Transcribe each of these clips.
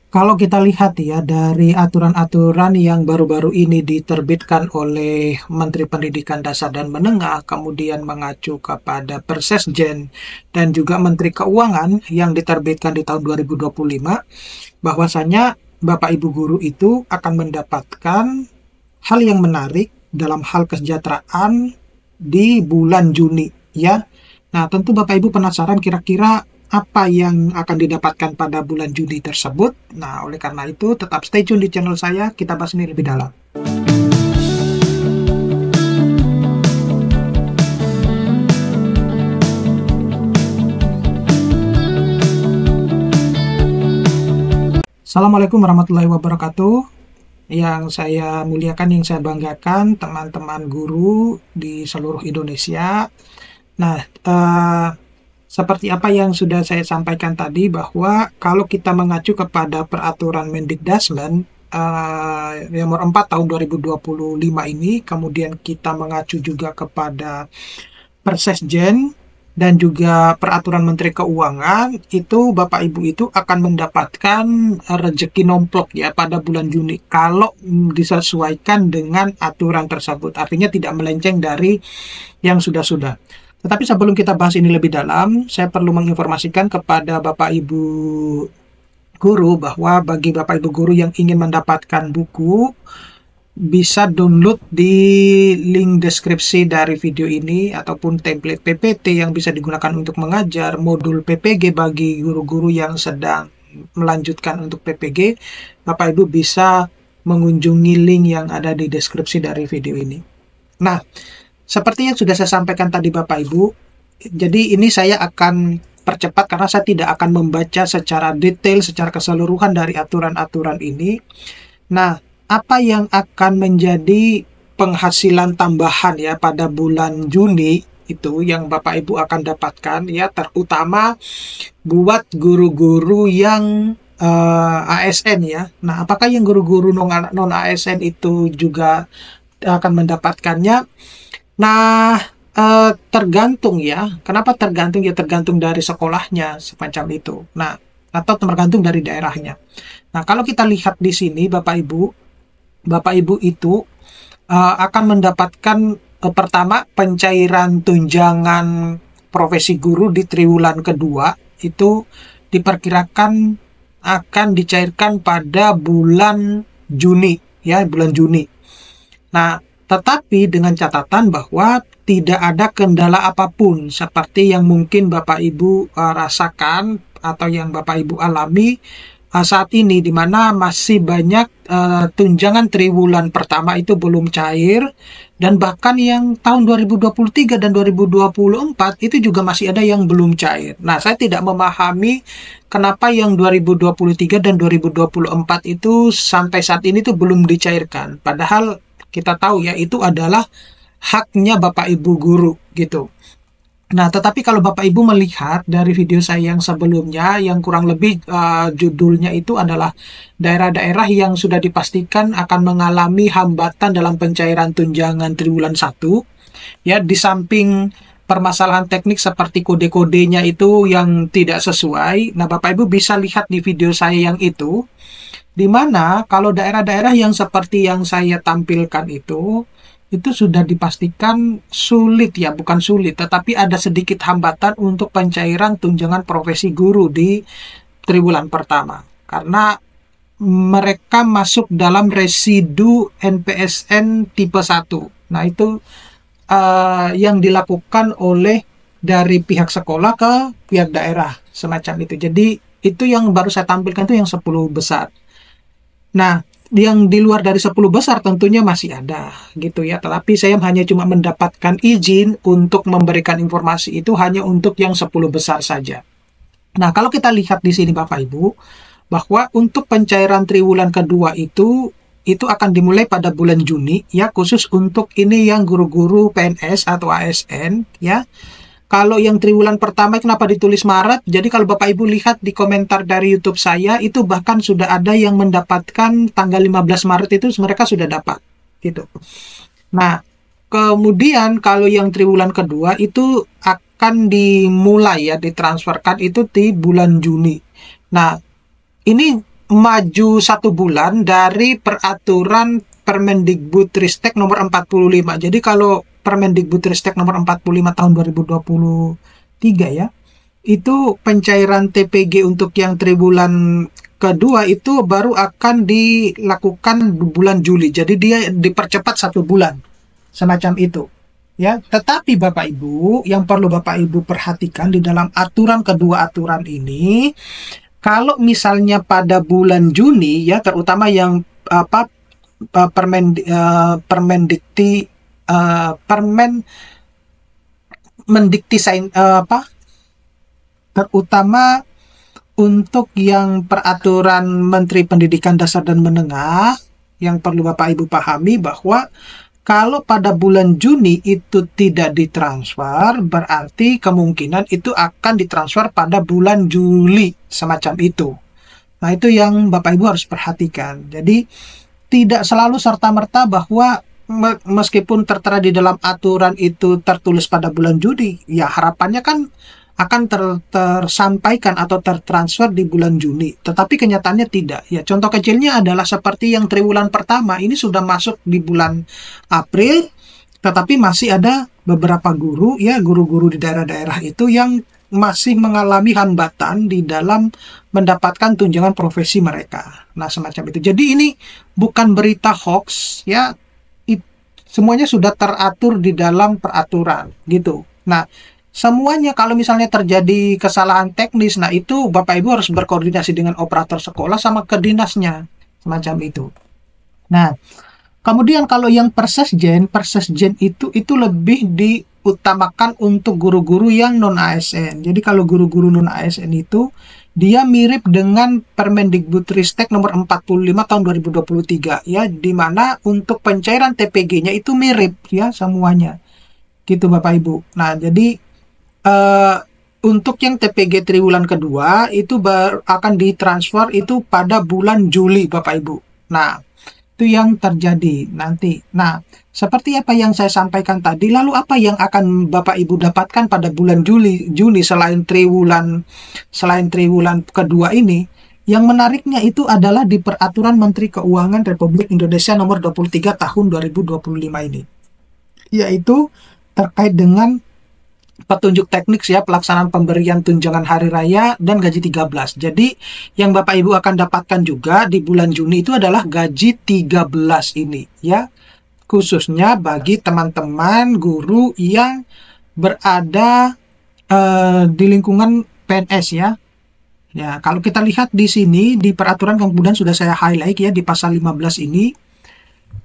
Kalau kita lihat ya dari aturan-aturan yang baru-baru ini diterbitkan oleh Menteri Pendidikan Dasar dan Menengah, kemudian mengacu kepada Persesjen dan juga Menteri Keuangan yang diterbitkan di tahun 2025, bahwasanya Bapak Ibu guru itu akan mendapatkan hal yang menarik dalam hal kesejahteraan di bulan Juni ya. Nah, tentu Bapak Ibu penasaran kira-kira apa yang akan didapatkan pada bulan Juni tersebut. Nah, oleh karena itu tetap stay tune di channel saya, kita bahas ini lebih dalam. Assalamualaikum warahmatullahi wabarakatuh. Yang saya muliakan, yang saya banggakan, teman-teman guru di seluruh Indonesia. Nah, seperti apa yang sudah saya sampaikan tadi, bahwa kalau kita mengacu kepada peraturan Mendikdasmen nomor 4 tahun 2025 ini, kemudian kita mengacu juga kepada Persesjen dan juga peraturan Menteri Keuangan, itu Bapak Ibu itu akan mendapatkan rezeki nomplok ya pada bulan Juni kalau disesuaikan dengan aturan tersebut. Artinya tidak melenceng dari yang sudah-sudah. Tetapi sebelum kita bahas ini lebih dalam, saya perlu menginformasikan kepada Bapak Ibu guru bahwa bagi Bapak Ibu guru yang ingin mendapatkan buku, bisa download di link deskripsi dari video ini ataupun template PPT yang bisa digunakan untuk mengajar, modul PPG bagi guru-guru yang sedang melanjutkan untuk PPG. Bapak Ibu bisa mengunjungi link yang ada di deskripsi dari video ini. Nah, seperti yang sudah saya sampaikan tadi Bapak Ibu, jadi ini saya akan percepat karena saya tidak akan membaca secara detail, secara keseluruhan dari aturan-aturan ini. Nah, apa yang akan menjadi penghasilan tambahan ya pada bulan Juni itu yang Bapak Ibu akan dapatkan ya, terutama buat guru-guru yang ASN ya. Nah, apakah yang guru-guru non ASN itu juga akan mendapatkannya? Nah, tergantung ya. Kenapa tergantung? Ya tergantung dari sekolahnya semacam itu. Nah, atau tergantung dari daerahnya. Nah, kalau kita lihat di sini Bapak Ibu itu akan mendapatkan pertama pencairan tunjangan profesi guru di triwulan kedua itu diperkirakan akan dicairkan pada bulan Juni ya, bulan Juni. Nah, tetapi dengan catatan bahwa tidak ada kendala apapun seperti yang mungkin Bapak Ibu rasakan atau yang Bapak Ibu alami saat ini, di mana masih banyak tunjangan triwulan pertama itu belum cair, dan bahkan yang tahun 2023 dan 2024 itu juga masih ada yang belum cair. Nah, saya tidak memahami kenapa yang 2023 dan 2024 itu sampai saat ini tuh belum dicairkan. Padahal kita tahu ya itu adalah haknya Bapak Ibu guru gitu. Nah, tetapi kalau Bapak Ibu melihat dari video saya yang sebelumnya, yang kurang lebih judulnya itu adalah daerah-daerah yang sudah dipastikan akan mengalami hambatan dalam pencairan tunjangan triwulan 1. Ya, di samping permasalahan teknik seperti kode-kodenya itu yang tidak sesuai. Nah, Bapak Ibu bisa lihat di video saya yang itu, di mana kalau daerah-daerah yang seperti yang saya tampilkan itu sudah dipastikan sulit ya, bukan sulit, tetapi ada sedikit hambatan untuk pencairan tunjangan profesi guru di triwulan pertama. Karena mereka masuk dalam residu NPSN tipe 1. Nah, itu yang dilakukan oleh dari pihak sekolah ke pihak daerah, semacam itu. Jadi, itu yang baru saya tampilkan itu yang 10 besar. Nah, yang di luar dari 10 besar tentunya masih ada gitu ya, tetapi saya hanya cuma mendapatkan izin untuk memberikan informasi itu hanya untuk yang 10 besar saja. Nah, kalau kita lihat di sini Bapak Ibu, bahwa untuk pencairan triwulan kedua itu akan dimulai pada bulan Juni ya, khusus untuk ini yang guru-guru PNS atau ASN ya. Kalau yang triwulan pertama kenapa ditulis Maret? Jadi kalau Bapak Ibu lihat di komentar dari YouTube saya, itu bahkan sudah ada yang mendapatkan tanggal 15 Maret itu mereka sudah dapat. Gitu. Nah, kemudian kalau yang triwulan kedua itu akan dimulai ya, ditransferkan itu di bulan Juni. Nah, ini maju 1 bulan dari peraturan Permendikbudristek nomor 45. Jadi kalau Permendikbudristek nomor 45 tahun 2023 ya, itu pencairan TPG untuk yang triwulan kedua itu baru akan dilakukan bulan Juli. Jadi dia dipercepat 1 bulan, semacam itu. Ya, tetapi Bapak Ibu, yang perlu Bapak Ibu perhatikan di dalam kedua aturan ini, kalau misalnya pada bulan Juni ya, terutama yang Permendikti Mendikti terutama untuk yang peraturan Menteri Pendidikan Dasar dan Menengah, yang perlu Bapak Ibu pahami bahwa kalau pada bulan Juni itu tidak ditransfer, berarti kemungkinan itu akan ditransfer pada bulan Juli, semacam itu. Nah, itu yang Bapak Ibu harus perhatikan. Jadi, tidak selalu serta-merta bahwa meskipun tertera di dalam aturan itu tertulis pada bulan Juni, ya harapannya kan akan tersampaikan atau tertransfer di bulan Juni. Tetapi kenyataannya tidak. Ya, contoh kecilnya adalah seperti yang triwulan pertama, ini sudah masuk di bulan April, tetapi masih ada beberapa guru, ya guru-guru di daerah-daerah itu yang masih mengalami hambatan di dalam mendapatkan tunjangan profesi mereka. Nah, semacam itu. Jadi ini bukan berita hoax, ya. Semuanya sudah teratur di dalam peraturan, gitu. Nah, semuanya kalau misalnya terjadi kesalahan teknis, nah itu Bapak Ibu harus berkoordinasi dengan operator sekolah sama ke dinasnya, semacam itu. Nah, kemudian kalau yang persesjen itu lebih diutamakan untuk guru-guru yang non ASN. Jadi kalau guru-guru non ASN itu dia mirip dengan Permendikbudristek nomor 45 tahun 2023 ya, di mana untuk pencairan TPG-nya itu mirip ya semuanya. Gitu Bapak Ibu. Nah, jadi untuk yang TPG triwulan kedua itu akan ditransfer itu pada bulan Juli Bapak Ibu. Nah, itu yang terjadi nanti. Nah, seperti apa yang saya sampaikan tadi, lalu apa yang akan Bapak Ibu dapatkan pada bulan Juni selain triwulan kedua ini? Yang menariknya itu adalah di Peraturan Menteri Keuangan Republik Indonesia nomor 23 tahun 2025 ini. Yaitu terkait dengan petunjuk teknik ya pelaksanaan pemberian tunjangan hari raya dan gaji 13. Jadi yang Bapak Ibu akan dapatkan juga di bulan Juni itu adalah gaji 13 ini ya. Khususnya bagi teman-teman guru yang berada di lingkungan PNS ya. Ya, kalau kita lihat di sini di peraturan yang kemudian sudah saya highlight ya di pasal 15 ini.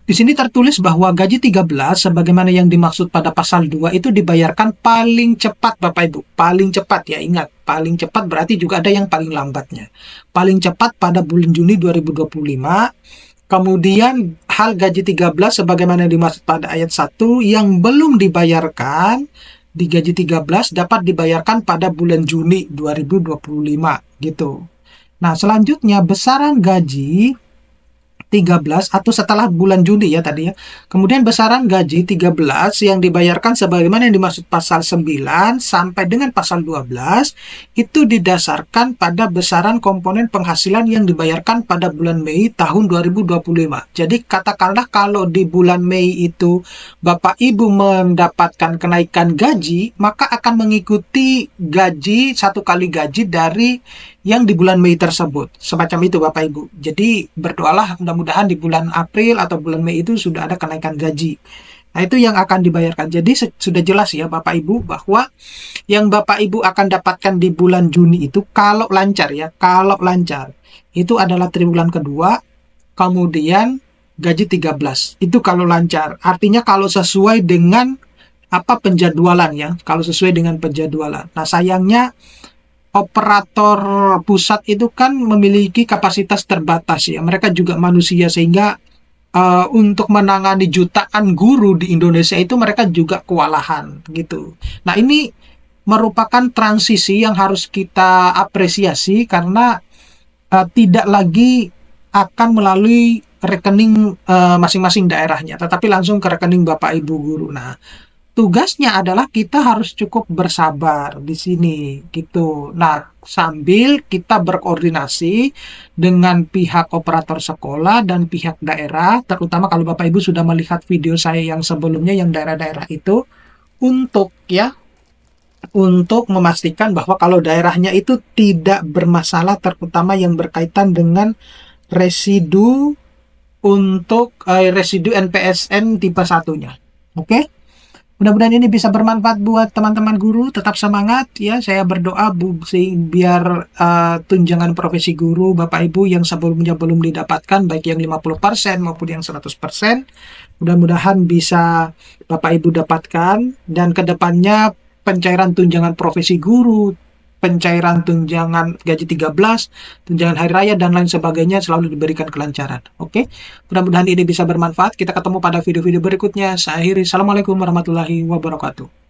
Di sini tertulis bahwa gaji 13 sebagaimana yang dimaksud pada pasal 2 itu dibayarkan paling cepat Bapak Ibu. Paling cepat ya, ingat. Paling cepat berarti juga ada yang paling lambatnya. Paling cepat pada bulan Juni 2025. Kemudian hal gaji 13 sebagaimana dimaksud pada ayat 1 yang belum dibayarkan di gaji 13 dapat dibayarkan pada bulan Juni 2025 gitu. Nah, selanjutnya besaran gaji 13 atau setelah bulan Juni ya tadi ya. Kemudian besaran gaji 13 yang dibayarkan sebagaimana yang dimaksud pasal 9 sampai dengan pasal 12 itu didasarkan pada besaran komponen penghasilan yang dibayarkan pada bulan Mei tahun 2025. Jadi katakanlah kalau di bulan Mei itu Bapak Ibu mendapatkan kenaikan gaji, maka akan mengikuti gaji satu kali gaji dari yang di bulan Mei tersebut. Semacam itu Bapak Ibu. Jadi berdoalah mudah-mudahan di bulan April atau bulan Mei itu sudah ada kenaikan gaji. Nah, itu yang akan dibayarkan. Jadi sudah jelas ya Bapak Ibu bahwa yang Bapak Ibu akan dapatkan di bulan Juni itu kalau lancar ya, kalau lancar itu adalah triwulan kedua, kemudian gaji 13. Itu kalau lancar. Artinya kalau sesuai dengan penjadwalan ya, kalau sesuai dengan penjadwalan. Nah, sayangnya operator pusat itu kan memiliki kapasitas terbatas ya. Mereka juga manusia sehingga untuk menangani jutaan guru di Indonesia itu mereka juga kewalahan gitu. Nah, ini merupakan transisi yang harus kita apresiasi karena tidak lagi akan melalui rekening masing-masing daerahnya, tetapi langsung ke rekening Bapak Ibu guru. Nah, tugasnya adalah kita harus cukup bersabar di sini gitu. Nah, sambil kita berkoordinasi dengan pihak operator sekolah dan pihak daerah, terutama kalau Bapak Ibu sudah melihat video saya yang sebelumnya yang daerah-daerah itu, untuk ya untuk memastikan bahwa kalau daerahnya itu tidak bermasalah, terutama yang berkaitan dengan residu residu NPSN tipe satunya. Oke? Mudah-mudahan ini bisa bermanfaat buat teman-teman guru. Tetap semangat ya. Saya berdoa biar tunjangan profesi guru Bapak Ibu yang sebelumnya belum didapatkan, baik yang 50% maupun yang 100%, mudah-mudahan bisa Bapak Ibu dapatkan, dan kedepannya pencairan tunjangan profesi guru, pencairan tunjangan gaji 13, tunjangan hari raya, dan lain sebagainya selalu diberikan kelancaran. Oke, mudah-mudahan ini bisa bermanfaat. Kita ketemu pada video-video berikutnya. Saya akhiri. Assalamualaikum warahmatullahi wabarakatuh.